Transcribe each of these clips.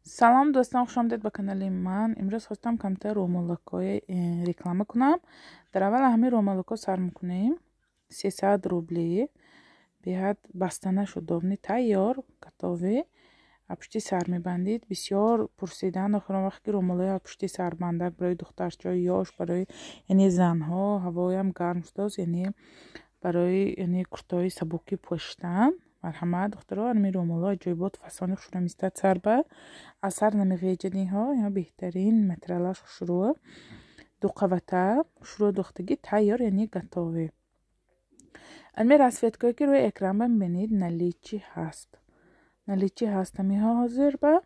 سلام دوستان، خوش آمدید به کانال من. امروز خواستم کمتر رومولکای реклама کنم. در اول همه رومولکا سر میکنیم. 300 روبلی بیاد بستنه شد دابنی تیار готове. پشتی سر میبندید. بسیار پرسیدن آخرین وقت که رومولای پشتی سر بندک برای دخترچای یاش، برای یعنی زنها هوای هم گرم شد، یعنی برای یعنی کورتای سبوکی پوشیدن. مرحمت دخترها می رومولا جایبات فسانی خوشم میستد سر به اثر نمیگیجنی ها یا بهترین متریالش شروع دو قوته شروع دختگی تیار یعنی готове. المی رسویتکایی که روی اکران ببینید نلیچی هست. نلیچی هست می ها حاضر به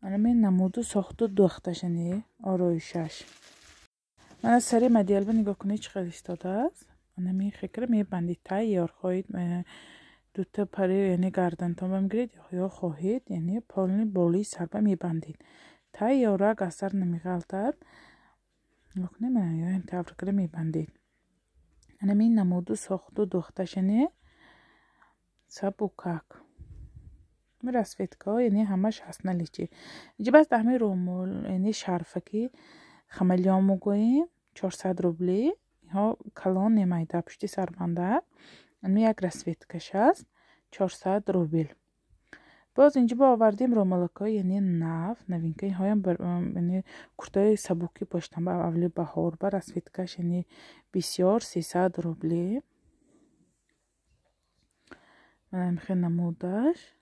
المی نمودو ساختو دختش یعنی آرایشش. من از سری مدیال به نگاه کنید چقدر استاده است. المی خیلی می بندید تیار خواهید دوتا پاره یعنی گردن تا بگیرید یا خواهید یعنی پالنی بالی سر به میبندید تیار اثر نمیغلطد نکنیم یا این طور میبندید. این نمودو ساختو دختشنه سبوکک مرسویتکا یعنی همش هست نلیچی اینجا بس همه رومول یعنی شرفکی خملیامو گوییم 400 روبلی ها کلان نمیده پشتی سر بنده. این یک رسویتکش است 400 روبل. باز اینجا با آوردیم رومولکای یعنی نوینکای هایم یعنی کورتای سبوکی پشتم با اولی بهار بر رسویتکش یعنی بسیار 300 روبلی. من میخوام نمودش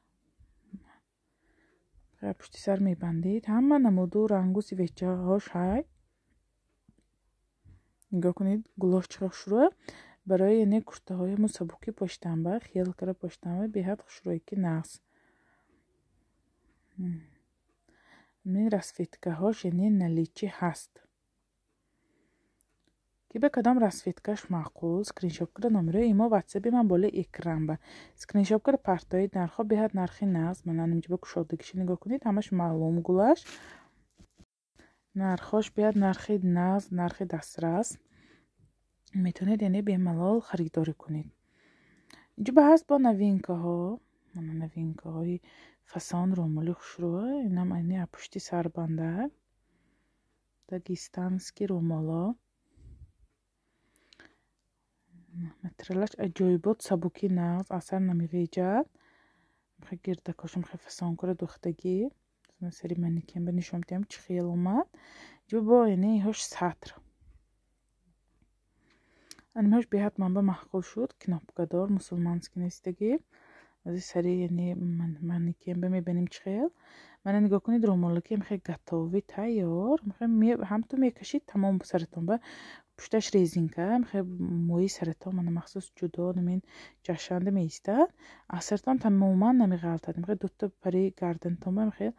پشتی سر میبندید. همه نمودو رنگو سیویچه هاش های نگاه کنید گلاش چقدر شروع برای یعنی کورته های مو سبوکی پشتم با خیال کرده پشتم به حد شروعی که نقص این رسویتکه هاش یعنی نلیچی هست که به کدام رسویتکش معقول سکرینشاپ کرده نمره ایما واتساپی من بالا اکران با سکرینشاپ کرده پرتای نرخ به حد نرخی نقص من اینجا به کشادگیش نگاه کنید همش معلوم گلاش نرخاش بیاد نرخی نقص نرخی دسترس میتونید یعنی به ملال خریداری کنید. اینجا به هست با نوینکه ها نوینکه های فسان رومولی خوشروه اینم اینی پشتی سر بنده داگستانسکی رومولا متریالش عجایبات سبوکی نقص اثر نمیگیجد میخوای گردکاش میخوای فسان کنه دختگی سری منیکن به نشون میدم چی خیال اومد. جو با یعنی هاش سطر انماش به حد من با محقول شد کناپکدار مسلمانسکی نیستگی از سری یعنی منیکن به میبینیم چی خیال من نگاه کنید رومولکی میخوای готове تیار میخوای هم تو میکشید تمام سرتون با پشتش ریزینکه میخوای موی سرتون من مخصوص جدا نمین جشنده میسته اثرتان تماما نمیغلطد میخوای دوتا پری گردن تون با میخوای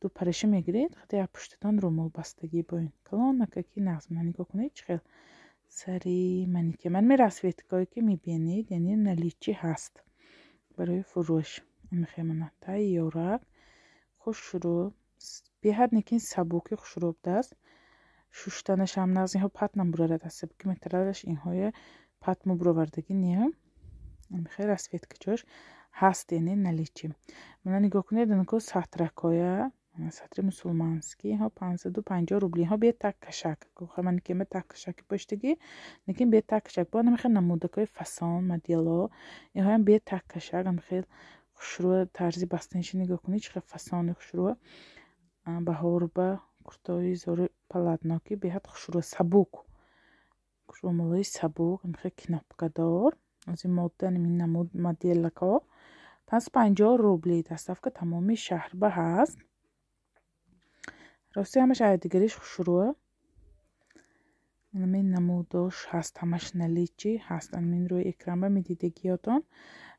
دو پرشه میگیرید خیلی پشتتان رومول بستگی باین کلان نککی نقص من نگاه کنید چی خیال سری منیکه من رسویتکایی که میبینید یعنی نلیچی هست برای فروش میخوای من تیارک خوش شروع بیاد نکین سبوکی خوش شروع دست شوشتنش هم نازی ها پت نبرده دست بکی مترالش این های پت مبروردگی نیم میخوای رسویت کجاش هست یعنی نلیچی من نگاه کنید نکو سطرکایه سطر مسلمانسکی ها 550 روبلی ها بیاد تک کشک که من که تک کشک پشتگی نکین بیاد تک کشک با نمیخوای نموده که فسان مدیلا این ها هم بیاد تک کشک هم خیلی خوشرو طرزی بستنش نگاه کنید چقدر فسان خوشرو بهار با کورتای زور پلاتناکی به حد خوشرو سبوک رومولای سبوک میخوای کناپکدار از این ماده نمین نمود مدیلکا 550 روبلی دستاف که تمامی شهر به هست راستی همش عیدگریش خوشروه نمین نموداش هست همش نلیچی هست من روی اکران به میدیدگیاتان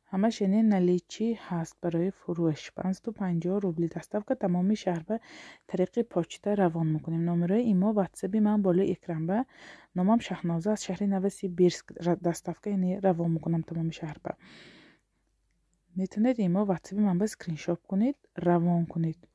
همش یعنی نلیچی هست برای فروش 550 روبلی دستاف که تمامی شهر به طریق پاچته روان میکنیم. نمره ایما واتساپی من بالا اکران به نامم شهنازه از شهر نوسی بیرسک دستاف که یعنی روان میکنم تمامی شهر به میتونید ایما واتساپی من به سکرین شاپ کنید روان کنید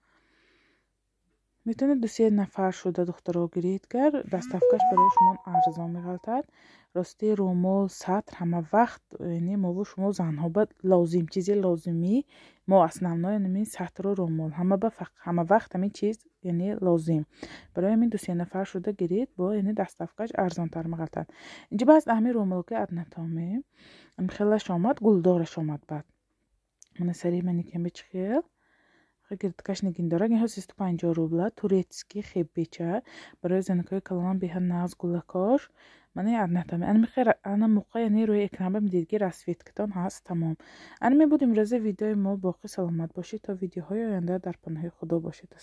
میتونه 2-3 نفر شده دخترها گرید کرد. دستافکش برای شما ارزان میغلطد. راستی رومال سطر همه وقت یعنی ما و شما زنها باید لازم چیزی لازمی ما основное یعنی سطر و رومال همه وقت همین چیز یعنی لازم برای همین 2-3 نفر شده گرید با یعنی دستافکش ارزان تر میغلطد. اینجا باز همین رومال که ادنتامه خیلیش آمد گلدارش آمد بعد من سری منی کم بچ خیل گردکش نگین داره این 350 روبله турецкий خیلی بیچه برای زنکای کلان به هم ناز گلکاش من ادنتامه انا میخیر انا موقع یعنی روی اکران میدیدگی رسویت کتان هست تمام انا می بودیم رزه ویدیو ما باقی سلامت باشید تا ویدیوهای آینده در پناه خدا باشید.